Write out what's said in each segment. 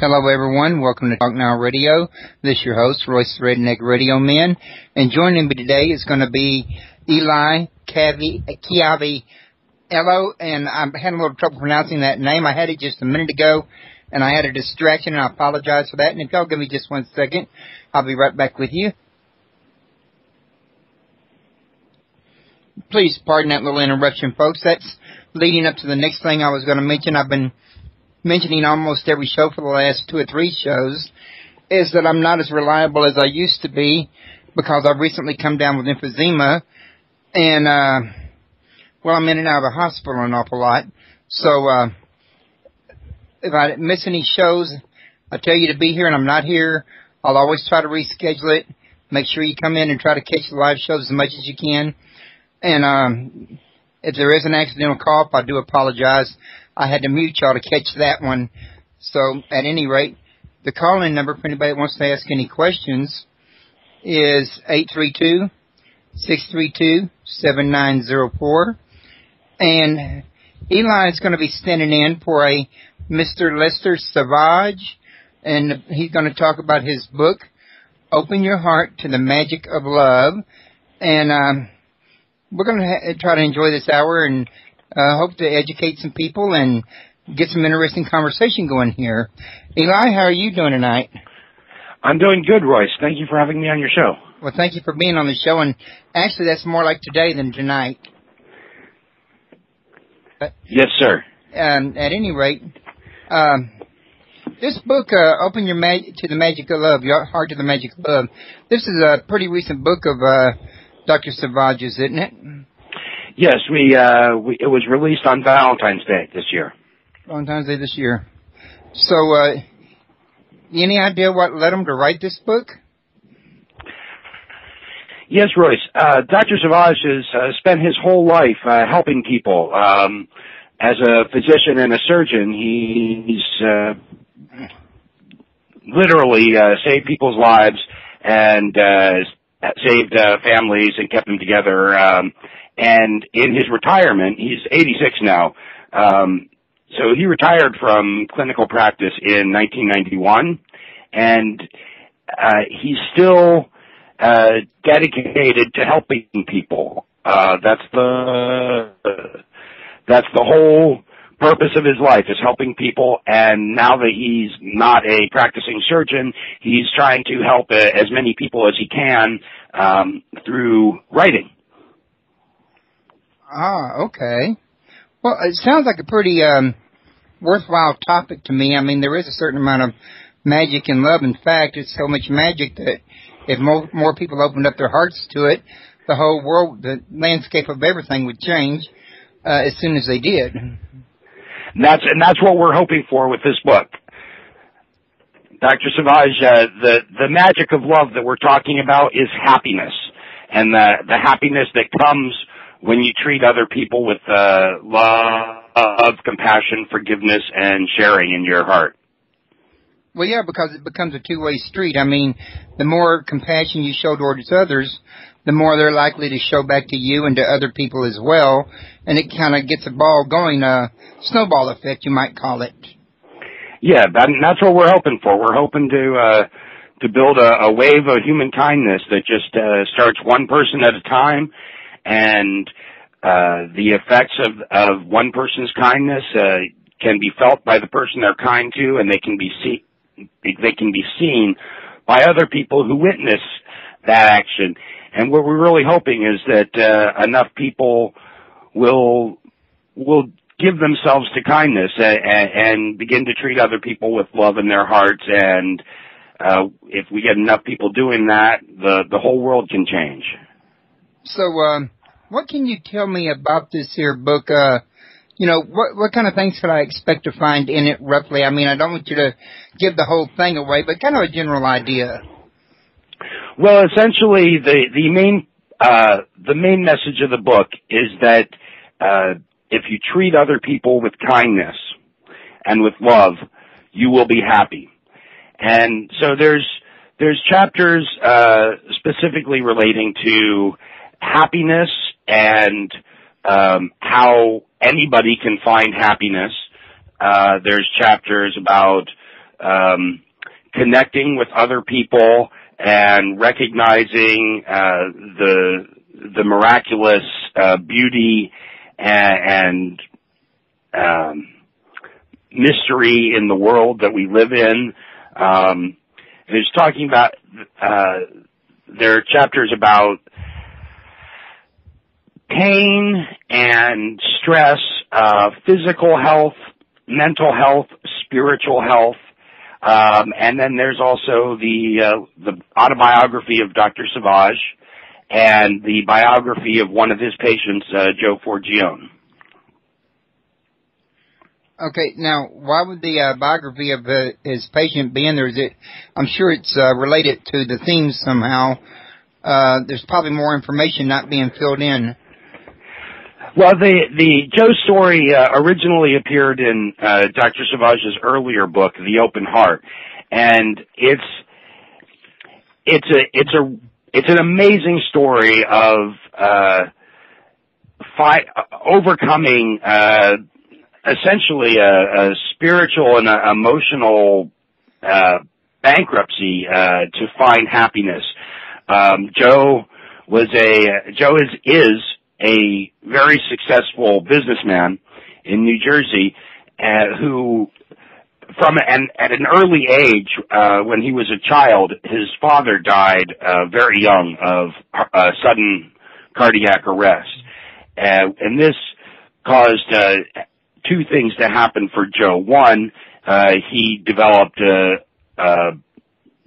Hello, everyone. Welcome to Talk Now Radio. This is your host, Royce the Redneck Radio Man. And joining me today is going to be Eli Chiaviello. And I'm having a little trouble pronouncing that name. I had it just a minute ago, and I had a distraction, and I apologize for that. And if y'all give me just 1 second, I'll be right back with you. Please pardon that little interruption, folks. That's leading up to the next thing I was going to mention. I've been mentioning almost every show for the last 2 or 3 shows, is that I'm not as reliable as I used to be because I've recently come down with emphysema, and, I'm in and out of the hospital an awful lot. So, if I miss any shows, I tell you to be here and I'm not here. I'll always try to reschedule it. Make sure you come in and try to catch the live shows as much as you can. And, if there is an accidental cough, I do apologize. I had to mute y'all to catch that one. So, at any rate, the call-in number for anybody that wants to ask any questions is 832-632-7904. And Eli is going to be standing in for a Mr. Lester Savage, and he's going to talk about his book, Open Your Heart to the Magic of Love. And we're going to try to enjoy this hour and hope to educate some people and get some interesting conversation going here. Eli, how are you doing tonight? I'm doing good, Royce. Thank you for having me on your show. Well, thank you for being on the show, and actually that's more like today than tonight. But, yes, sir. At any rate, this book, Open Your to the Magic of Love, Your Heart to the Magic of Love, this is a pretty recent book of Dr. Savage's, isn't it? Yes, it was released on Valentine's Day this year. Valentine's Day this year. So, any idea what led him to write this book? Yes, Royce. Dr. Savage has spent his whole life helping people. As a physician and a surgeon, he's literally saved people's lives and saved families and kept them together. And in his retirement, he's 86 now, so he retired from clinical practice in 1991, and he's still dedicated to helping people. That's the whole purpose of his life, is helping people, and now that he's not a practicing surgeon, he's trying to help as many people as he can through writing. Ah, okay. Well, it sounds like a pretty worthwhile topic to me. I mean, there is a certain amount of magic in love. In fact, it's so much magic that if more people opened up their hearts to it, the whole world, the landscape of everything would change as soon as they did. That's what we're hoping for with this book. Dr. Savage, the magic of love that we're talking about is happiness, and the happiness that comes when you treat other people with love, compassion, forgiveness, and sharing in your heart. Well, yeah, because it becomes a two-way street. I mean, the more compassion you show towards others, the more they're likely to show back to you and to other people as well, and it kind of gets a ball going, a snowball effect, you might call it. Yeah, that's what we're hoping for. We're hoping to build a wave of human kindness that just starts one person at a time, and the effects of one person's kindness can be felt by the person they're kind to, and they can be seen by other people who witness that action. And what we're really hoping is that enough people will give themselves to kindness and begin to treat other people with love in their hearts. And if we get enough people doing that, the whole world can change. So, what can you tell me about this here book? What kind of things could I expect to find in it roughly? I mean, I don't want you to give the whole thing away, but kind of a general idea. Well, essentially, the main message of the book is that if you treat other people with kindness and with love, you will be happy. And so there's chapters specifically relating to happiness and how anybody can find happiness. There's chapters about connecting with other people and recognizing the miraculous beauty and mystery in the world that we live in. He's talking about there are chapters about pain and stress, physical health, mental health, spiritual health, and then there's also the autobiography of Dr. Savage and the biography of one of his patients, Joe Forgione. Okay, now, why would the biography of his patient be in there? I'm sure it's related to the themes somehow. There's probably more information not being filled in. Well, the Joe story originally appeared in Dr. Savage's earlier book, The Open Heart, and it's an amazing story of overcoming essentially a spiritual and emotional bankruptcy to find happiness. Joe is a very successful businessman in New Jersey who, at an early age, when he was a child, his father died very young of sudden cardiac arrest, and this caused two things to happen for Joe. One, he developed a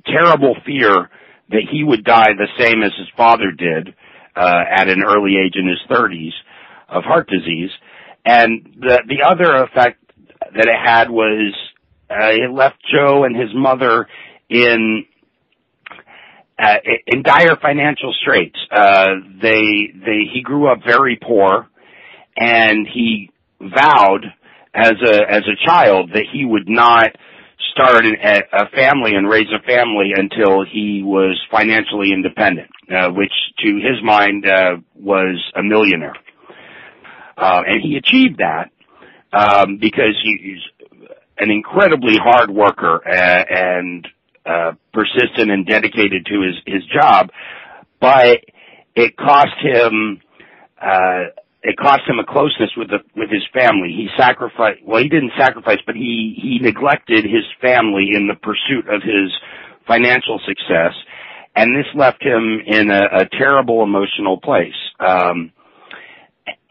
terrible fear that he would die the same as his father did at an early age in his 30s of heart disease. And the other effect that it had was it left Joe and his mother in dire financial straits. He grew up very poor, and he vowed as a child that he would not start a family and raise a family until he was financially independent, which to his mind was a millionaire. And he achieved that because he's an incredibly hard worker and persistent and dedicated to his job, but it cost him a closeness with his family. He didn't sacrifice, but he neglected his family in the pursuit of his financial success, and this left him in a terrible emotional place.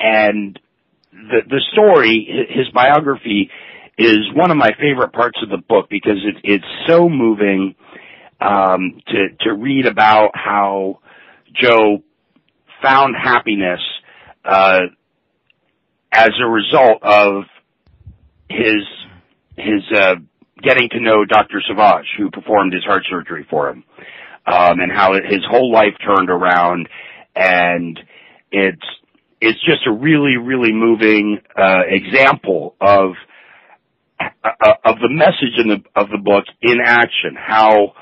And the story, his biography, is one of my favorite parts of the book because it's so moving to read about how Joe found happiness as a result of his getting to know Dr. Savage, who performed his heart surgery for him, and how his whole life turned around. And it's just a really, really moving example of the message of the book in action. How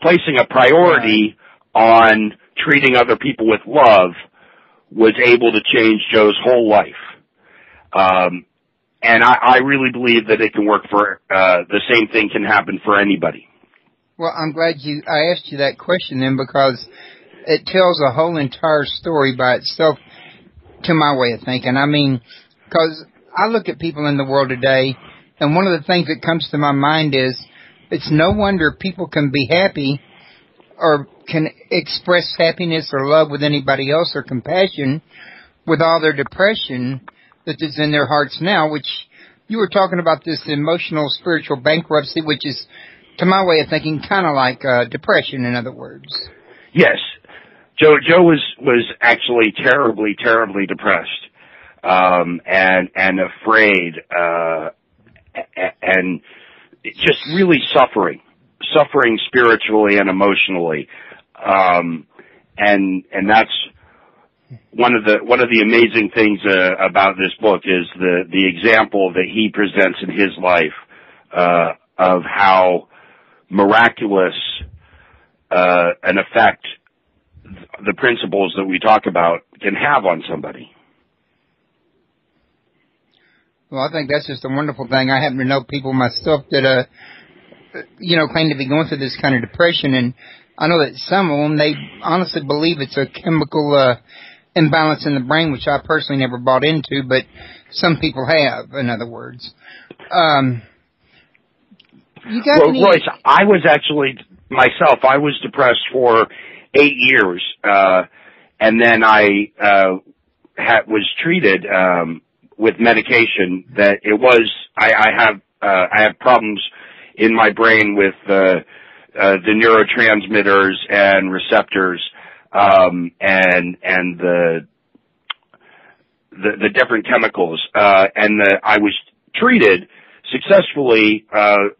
placing a priority on treating other people with love was able to change Joe's whole life. And I really believe that it can work for, the same thing can happen for anybody. Well, I'm glad I asked you that question then, because it tells a whole entire story by itself, to my way of thinking. I mean, because I look at people in the world today, and one of the things that comes to my mind is, it's no wonder people can be happy or can express happiness or love with anybody else or compassion with all their depression that is in their hearts now, which you were talking about, this emotional, spiritual bankruptcy, which is, to my way of thinking, kind of like depression, in other words. Yes. Joe was actually terribly, terribly depressed, and afraid, and just really suffering spiritually and emotionally. And that's one of the amazing things about this book is the example that he presents in his life of how miraculous an effect the principles that we talk about can have on somebody. Well, I think that's just a wonderful thing. I happen to know people myself that, claim to be going through this kind of depression, and I know that some of them, they honestly believe it's a chemical imbalance in the brain, which I personally never bought into, but some people have, in other words. You got Well, Royce, I was actually, myself, I was depressed for 8 years, and then I was treated with medication that it was, I have problems in my brain with the neurotransmitters and receptors, and the different chemicals, and I was treated successfully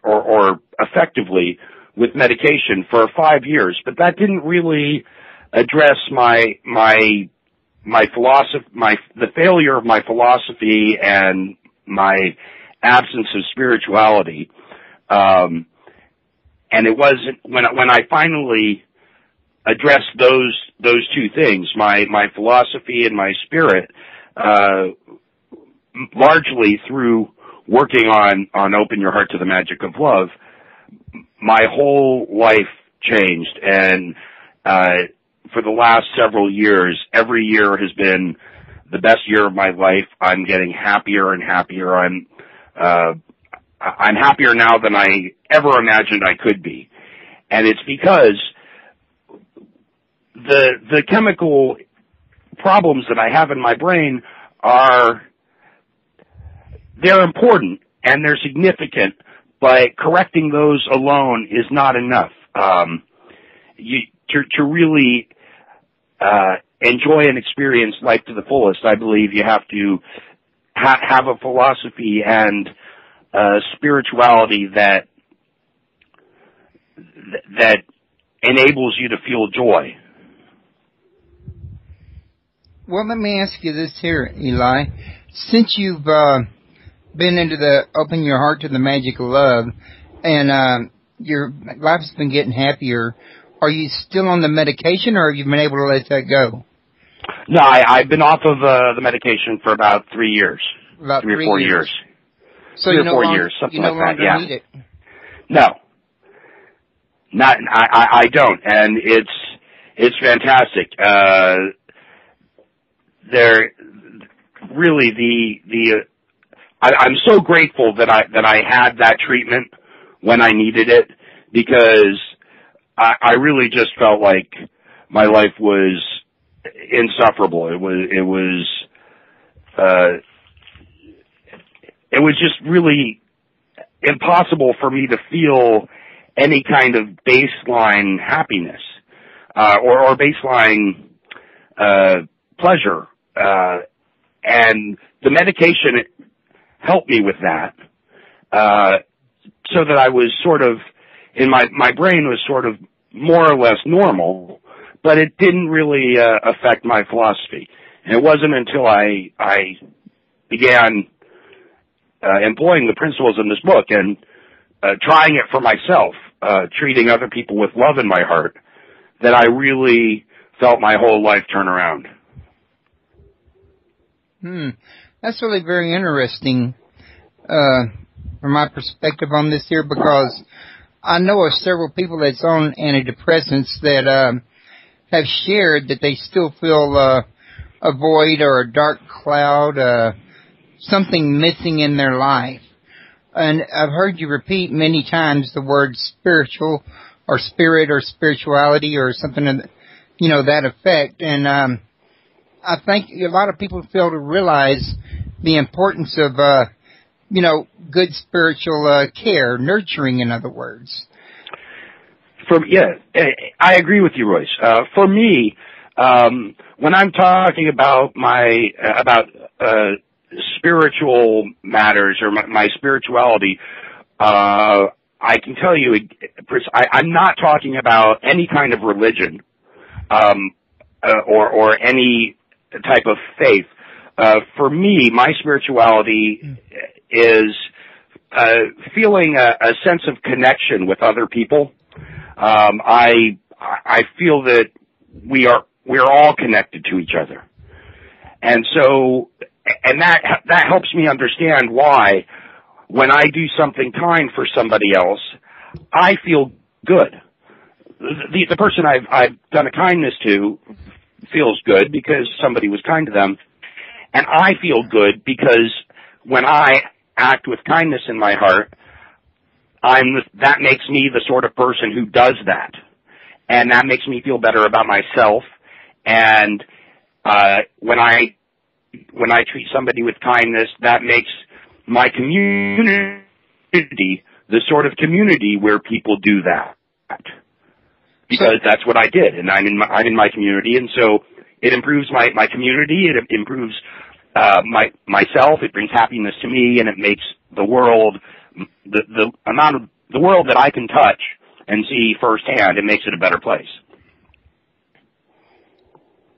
or effectively with medication for 5 years, but that didn't really address the failure of my philosophy and my absence of spirituality. And it wasn't when I finally addressed those two things, my philosophy and my spirit, largely through working on Open Your Heart to the Magic of Love, my whole life changed. And for the last several years, every year has been the best year of my life. I'm getting happier and happier. I'm happier now than I ever imagined I could be. And it's because the chemical problems that I have in my brain they're important and they're significant, but correcting those alone is not enough. To really enjoy and experience life to the fullest, I believe you have to have a philosophy and spirituality that enables you to feel joy. Well, let me ask you this here, Eli. Since you've been into the Open Your Heart to the Magic of Love, and your life's been getting happier, are you still on the medication, or have you been able to let that go? No, I've been off of the medication for about 3 years. About 3 or 4 years. So 3 or 4 years, something like that, yeah. Need it. No. I don't, and it's fantastic. I'm so grateful that I had that treatment when I needed it, because I really just felt like my life was insufferable. It was just really impossible for me to feel any kind of baseline happiness or baseline pleasure, and the medication helped me with that, so that I was sort of, my brain was sort of more or less normal, but it didn't really affect my philosophy. And it wasn't until I began employing the principles in this book and trying it for myself, treating other people with love in my heart, that I really felt my whole life turn around. That's really very interesting from my perspective on this here, because I know of several people that's on antidepressants that have shared that they still feel a void or a dark cloud, something missing in their life. And I've heard you repeat many times the word spiritual or spirit or spirituality or something of that effect. And I think a lot of people fail to realize the importance of good spiritual care, nurturing, in other words. I agree with you, Royce. For me, when I'm talking about spiritual matters or my spirituality, I can tell you, I'm not talking about any kind of religion or any type of faith. For me, my spirituality is feeling a sense of connection with other people. I feel that we're all connected to each other, and so and that helps me understand why when I do something kind for somebody else, I feel good. The person I've done a kindness to feels good because somebody was kind to them, and I feel good because when I act with kindness in my heart, that makes me the sort of person who does that, and that makes me feel better about myself. And when I treat somebody with kindness, that makes my community the sort of community where people do that, because that's what I did, and I'm in my community, and so it improves my community, it improves myself, it brings happiness to me, and it makes the world, the amount of the world that I can touch and see firsthand, it makes it a better place.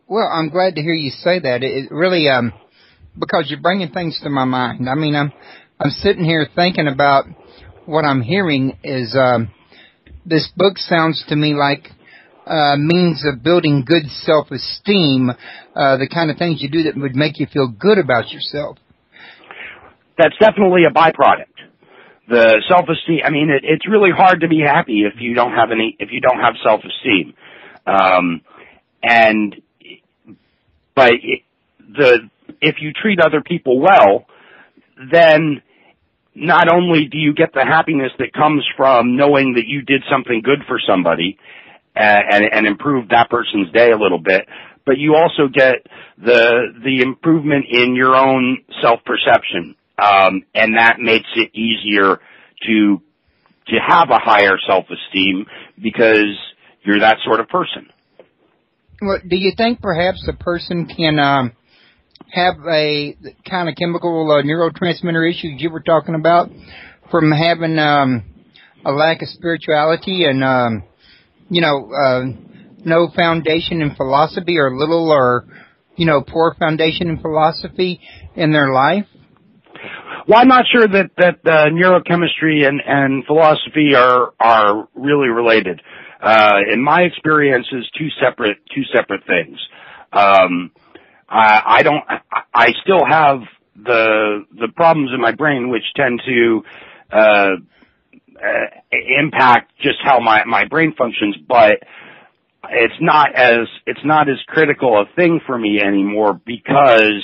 Well, I'm glad to hear you say that. It really, because you're bringing things to my mind. I mean, I'm sitting here thinking about what I'm hearing is, this book sounds to me like means of building good self-esteem, the kind of things you do that would make you feel good about yourself. That's definitely a byproduct. The self-esteem, I mean, it's really hard to be happy if you don't have self-esteem. But if you treat other people well, then not only do you get the happiness that comes from knowing that you did something good for somebody and improved that person's day a little bit, but you also get the improvement in your own self-perception, and that makes it easier to have a higher self-esteem because you're that sort of person. Well, do you think perhaps a person can have a kind of chemical neurotransmitter issues you were talking about from having a lack of spirituality and no foundation in philosophy, or little or poor foundation in philosophy in their life? Well, I'm not sure that neurochemistry and philosophy are really related. In my experience, is two separate things. I still have the problems in my brain which tend to impact just how my brain functions, but it's not as critical a thing for me anymore because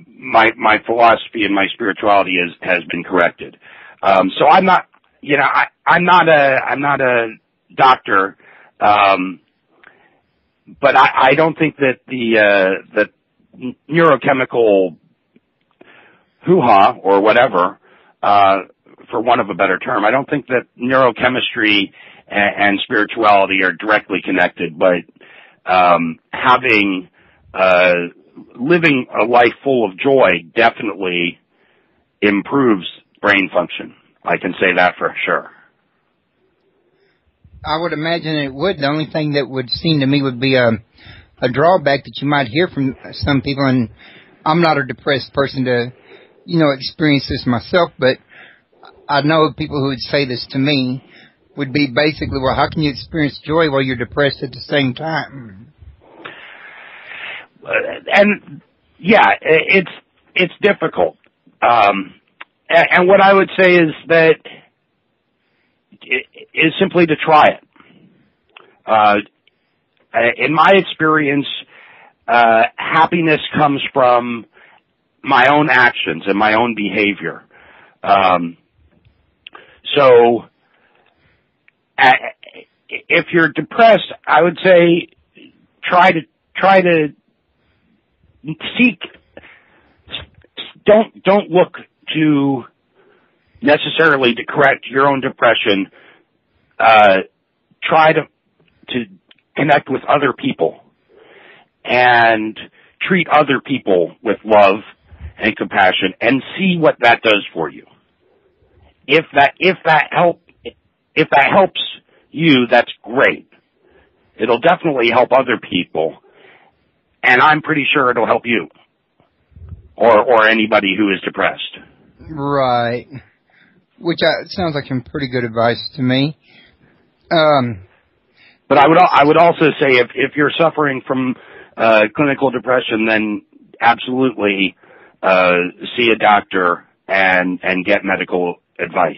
my philosophy and my spirituality has been corrected. So I'm not a doctor, but I don't think that the neurochemical hoo-ha or whatever, for want of a better term, I don't think that neurochemistry and spirituality are directly connected, but living a life full of joy definitely improves brain function. I can say that for sure. I would imagine it would. The only thing that would seem to me would be a drawback that you might hear from some people, and I'm not a depressed person to, experience this myself, but I know people who would say this to me would be basically, well, how can you experience joy while you're depressed at the same time? And yeah, it's difficult. And what I would say is that is simply to try it. In my experience, happiness comes from my own actions and my own behavior. So if you're depressed, I would say try to seek. Don't look to necessarily to correct your own depression. Try to connect with other people and treat other people with love and compassion, and see what that does for you. If that helps you, that's great. It'll definitely help other people, and I'm pretty sure it'll help you or anybody who is depressed. Right. Which sounds like some pretty good advice to me. But I would also say if you're suffering from clinical depression, then absolutely see a doctor and get medical advice.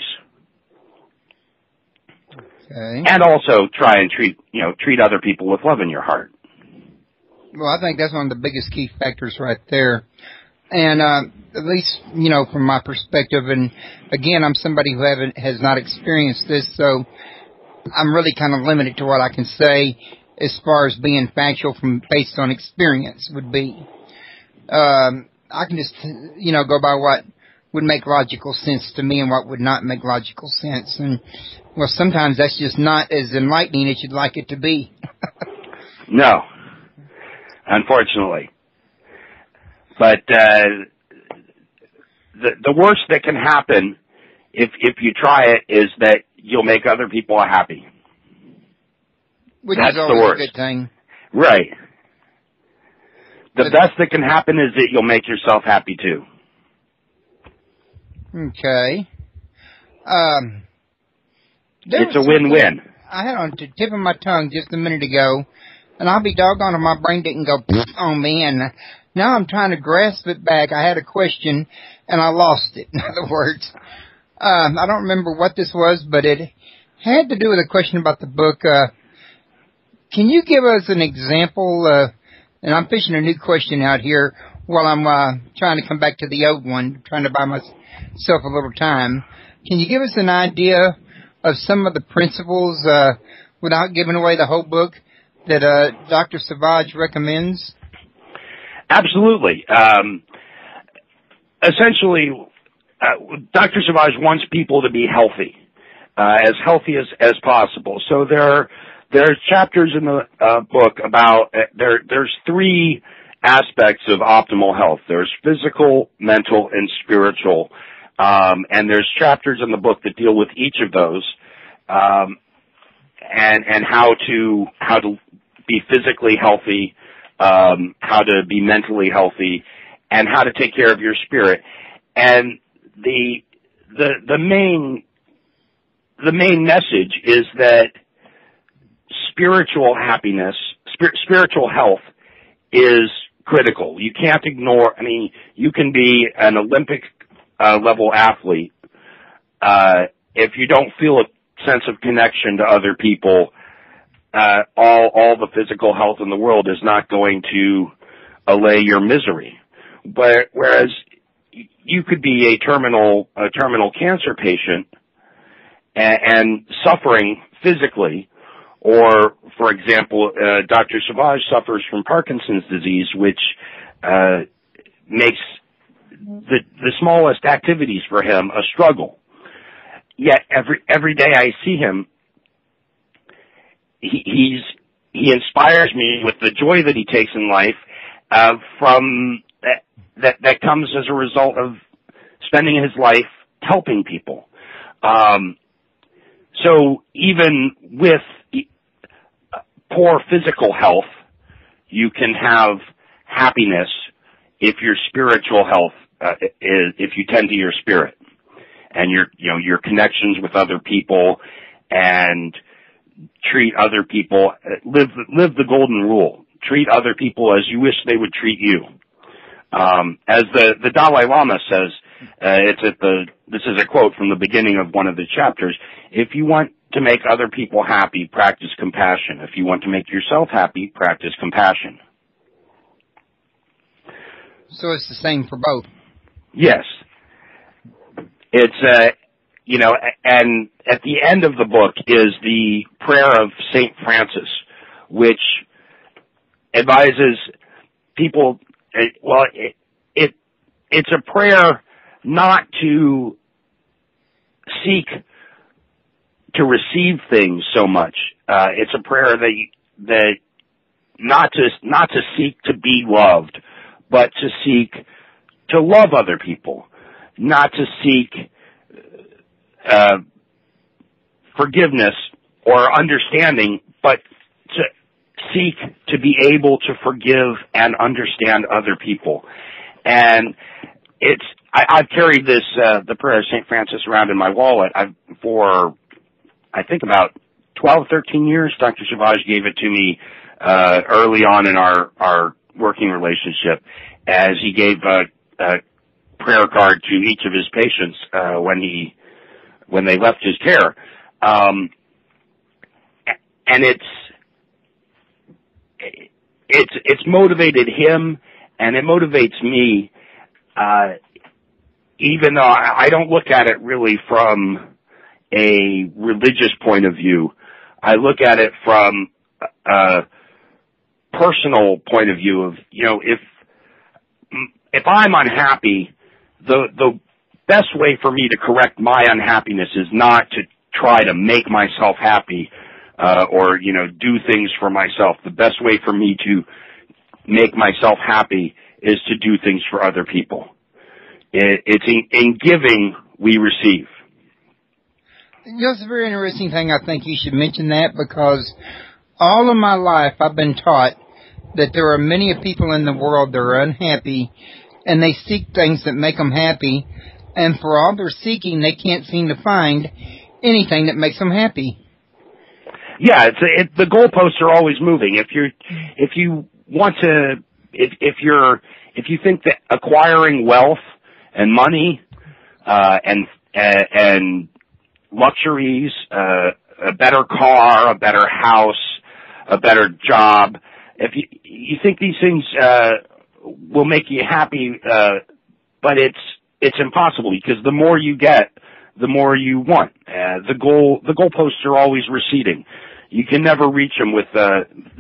Okay. And also try and treat other people with love in your heart. Well, I think that's one of the biggest key factors right there. And at least, from my perspective, and again, I'm somebody who has not experienced this, so I'm really kind of limited to what I can say as far as being factual based on experience would be. I can just, go by what would make logical sense to me and what would not make logical sense. And, well, sometimes that's just not as enlightening as you'd like it to be. No, unfortunately. But the worst that can happen if you try it is that you'll make other people happy. Which That's is always the worst. a good thing. Right. The best that can happen is that you'll make yourself happy too. Okay. It's a win-win. I had on the tip of my tongue just a minute ago, and I'll be doggone if my brain didn't go on me, and now I'm trying to grasp it back. I had a question, and I lost it, in other words. I don't remember what this was, but it had to do with a question about the book. Can you give us an example, and I'm fishing a new question out here while I'm trying to come back to the old one, trying to buy myself a little time. Can you give us an idea of some of the principles, without giving away the whole book, that Dr. Savage recommends? Absolutely. Essentially, Dr. Savage wants people to be healthy as possible. So there's chapters in the book about there's three aspects of optimal health. There's physical, mental, and spiritual. And there's chapters in the book that deal with each of those, and how to be physically healthy, how to be mentally healthy, and how to take care of your spirit. And the main message is that spiritual happiness, spiritual health is critical. You can't ignore. I mean, you can be an Olympic level athlete, if you don't feel a sense of connection to other people, all the physical health in the world is not going to allay your misery. But whereas you could be a terminal cancer patient and suffering physically, or for example, Dr. Savage suffers from Parkinson's disease, which makes the smallest activities for him a struggle. Yet every day I see him, he inspires me with the joy that he takes in life, from that comes as a result of spending his life helping people. So even with poor physical health, you can have happiness if your spiritual health if you tend to your spirit and your connections with other people, and treat other people, live the golden rule. Treat other people as you wish they would treat you. As the Dalai Lama says, this is a quote from the beginning of one of the chapters: if you want to make other people happy, practice compassion. If you want to make yourself happy, practice compassion. So it's the same for both. Yes. It's, and at the end of the book is the prayer of St. Francis, which advises people, it's a prayer not to seek to receive things so much. It's a prayer that not to seek to be loved, but to seek to love other people, not to seek forgiveness or understanding, but to seek to be able to forgive and understand other people. And I've carried this the prayer of St. Francis around in my wallet for I think about 12, 13 years. Dr. Savage gave it to me early on in our working relationship. as he gave a prayer card to each of his patients when they left his care. And it's motivated him, and it motivates me, even though I don't look at it really from a religious point of view. I look at it from a personal point of view of, if I'm unhappy, the best way for me to correct my unhappiness is not to try to make myself happy, or do things for myself. The best way for me to make myself happy is to do things for other people. It's in giving we receive. That's a very interesting thing. I think you should mention that, because all of my life I've been taught that there are many people in the world that are unhappy, and they seek things that make them happy, and for all their seeking, they can't seem to find anything that makes them happy. Yeah, the goalposts are always moving. If you think that acquiring wealth and money and luxuries, a better car, a better house, a better job, if you think these things will make you happy, but it's impossible, because the more you get, the more you want. The goalposts are always receding. You can never reach them with,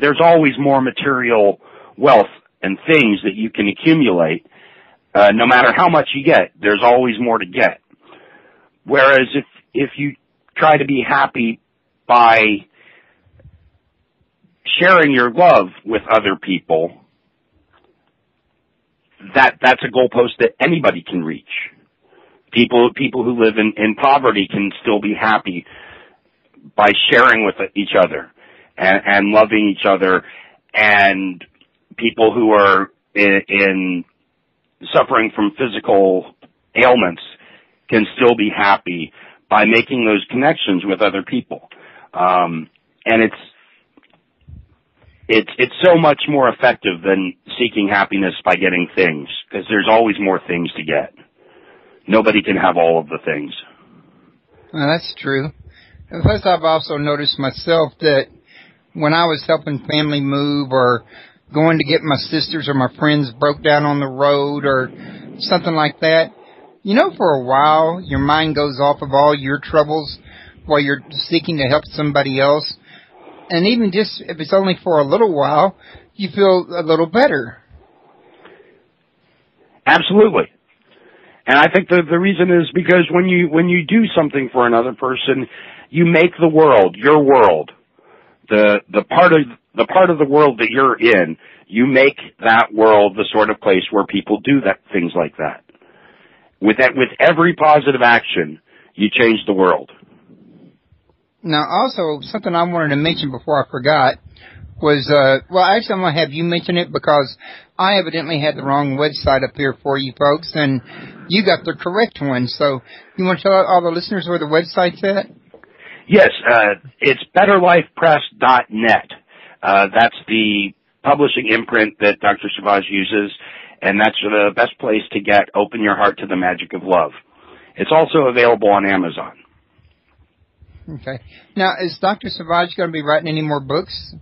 there's always more material wealth and things that you can accumulate. No matter how much you get, there's always more to get. Whereas if you try to be happy by sharing your love with other people, that's a goalpost that anybody can reach. People who live in poverty can still be happy by sharing with each other and loving each other, and people who are in suffering from physical ailments can still be happy by making those connections with other people. And it's so much more effective than seeking happiness by getting things, because there's always more things to get. Nobody can have all of the things. Well, that's true. And plus, I've also noticed myself that when I was helping family move, or going to get my sisters or my friends broke down on the road or something like that, for a while, your mind goes off of all your troubles while you're seeking to help somebody else. And even just if it's only for a little while, you feel a little better. Absolutely. And I think the reason is because when you do something for another person, you make the world, your world, the part of the world that you're in, you make that world the sort of place where people do things like that. With every positive action, you change the world. Now, also, something I wanted to mention before I forgot was, actually I'm going to have you mention it, because I evidently had the wrong website up here for you folks, and you got the correct one. So, you want to tell all the listeners where the website's at? Yes, it's betterlifepress.net. That's the publishing imprint that Dr. Savage uses, and that's the best place to get Open Your Heart to the Magic of Love. It's also available on Amazon. Okay. Now, is Dr. Savage going to be writing any more books?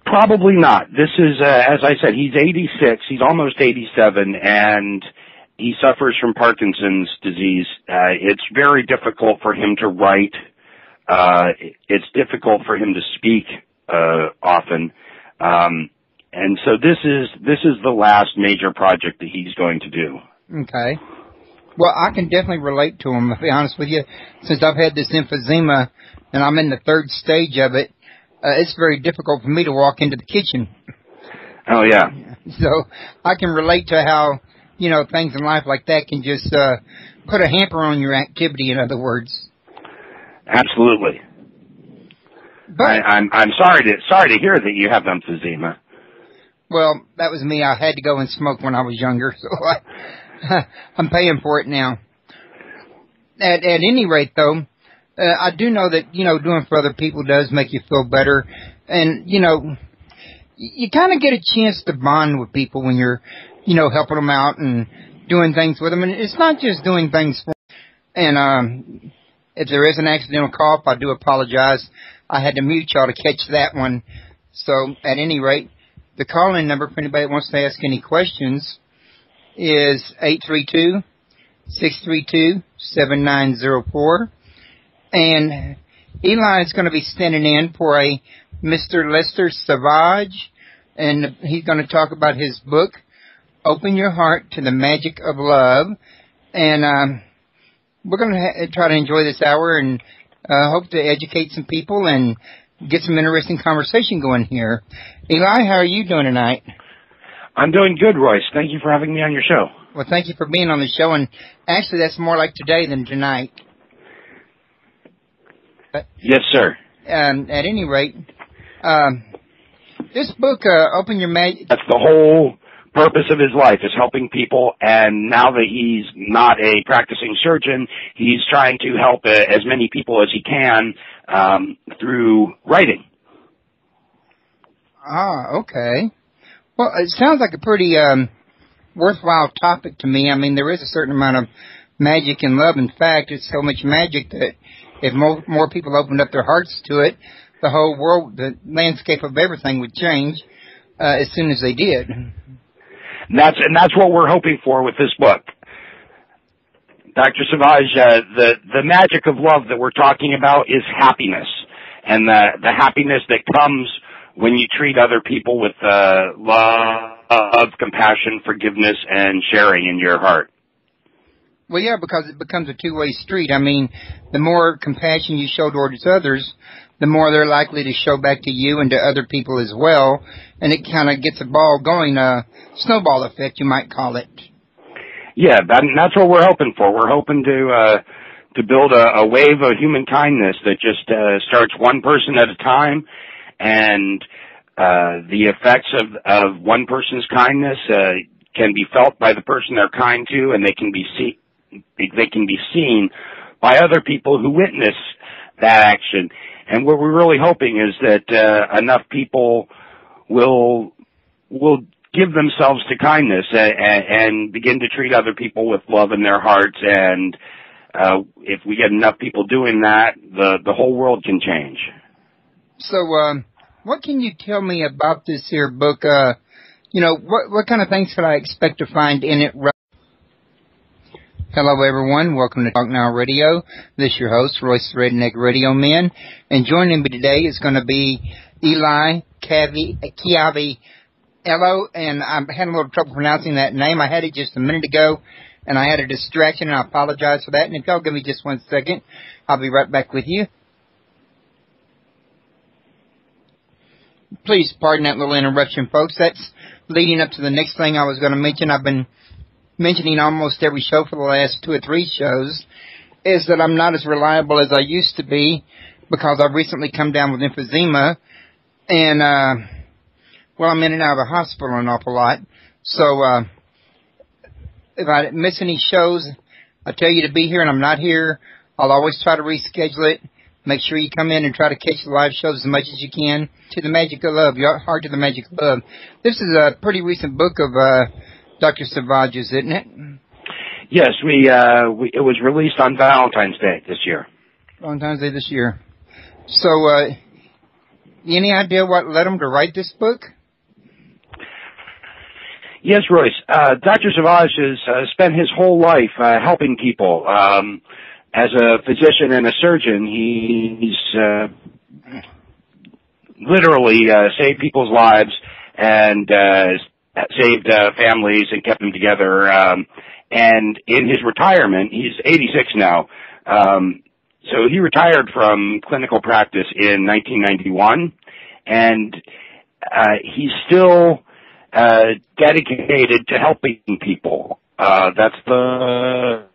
Probably not. This is, as I said, he's 86. He's almost 87, and he suffers from Parkinson's disease. It's very difficult for him to write. It's difficult for him to speak often. And so this is the last major project that he's going to do. Okay. Well, I can definitely relate to him, to be honest with you. Since I've had this emphysema and I'm in the third stage of it, it's very difficult for me to walk into the kitchen. Oh, yeah. So I can relate to how, things in life like that can just put a hamper on your activity, in other words. Absolutely. But I'm sorry to hear that you have emphysema. Well, that was me. I had to go and smoke when I was younger, so I'm paying for it now. At any rate, though, I do know that, doing for other people does make you feel better. And, you kind of get a chance to bond with people when you're, helping them out and doing things with them. And it's not just doing things for them. And if there is an accidental cough, I do apologize. I had to mute y'all to catch that one. So at any rate, the call-in number for anybody that wants to ask any questions is 832-632-7904. And Eli is going to be standing in for a Mr. Lester Savage, and he's going to talk about his book, Open Your Heart to the Magic of Love. And we're going to try to enjoy this hour and hope to educate some people and get some interesting conversation going here. Eli, how are you doing tonight? I'm doing good, Royce. Thank you for having me on your show. Well, thank you for being on the show, and actually that's more like today than tonight. Yes, sir. At any rate, this book, Open Your Magic... That's the whole purpose of his life, is helping people, and now that he's not a practicing surgeon, he's trying to help as many people as he can through writing. Ah, okay. Well, it sounds like a pretty worthwhile topic to me. I mean, there is a certain amount of magic in love. In fact, it's so much magic that if more people opened up their hearts to it, the whole world, the landscape of everything would change as soon as they did. And that's what we're hoping for with this book. Dr. Savage, the magic of love that we're talking about is happiness. And the happiness that comes when you treat other people with love, compassion, forgiveness, and sharing in your heart. Well, yeah, because it becomes a two-way street. I mean, the more compassion you show towards others, the more they're likely to show back to you and to other people as well. And it kind of gets a ball going, a snowball effect, you might call it. Yeah, that's what we're hoping for. We're hoping to build a wave of human kindness that just starts one person at a time, and the effects of one person's kindness can be felt by the person they're kind to, and they can be seen by other people who witness that action. And what we're really hoping is that enough people will give themselves to kindness and begin to treat other people with love in their hearts. And if we get enough people doing that, the whole world can change. So, what can you tell me about this here book? What kind of things can I expect to find in it? Hello, everyone. Welcome to Talk Now Radio. This is your host, Royce the Redneck Radio Man. And joining me today is going to be Eli Chiaviello. And I'm having a little trouble pronouncing that name. I had it just a minute ago, and I had a distraction, and I apologize for that. And if y'all give me just 1 second, I'll be right back with you. Please pardon that little interruption, folks. That's leading up to the next thing I was going to mention. I've been mentioning almost every show for the last 2 or 3 shows, is that I'm not as reliable as I used to be because I've recently come down with emphysema, and, I'm in and out of the hospital an awful lot. So, if I miss any shows, I tell you to be here and I'm not here. I'll always try to reschedule it. Make sure you come in and try to catch the live shows as much as you can. To the Magic of Love, Your Heart to the Magic of Love. This is a pretty recent book of Dr. Savage's, isn't it? Yes, it was released on Valentine's Day this year. Valentine's Day this year. So, any idea what led him to write this book? Yes, Royce. Dr. Savage has spent his whole life helping people. As a physician and a surgeon, he's literally saved people's lives and saved families and kept them together. And in his retirement, he's 86 now. So he retired from clinical practice in 1991, and he's still dedicated to helping people. That's the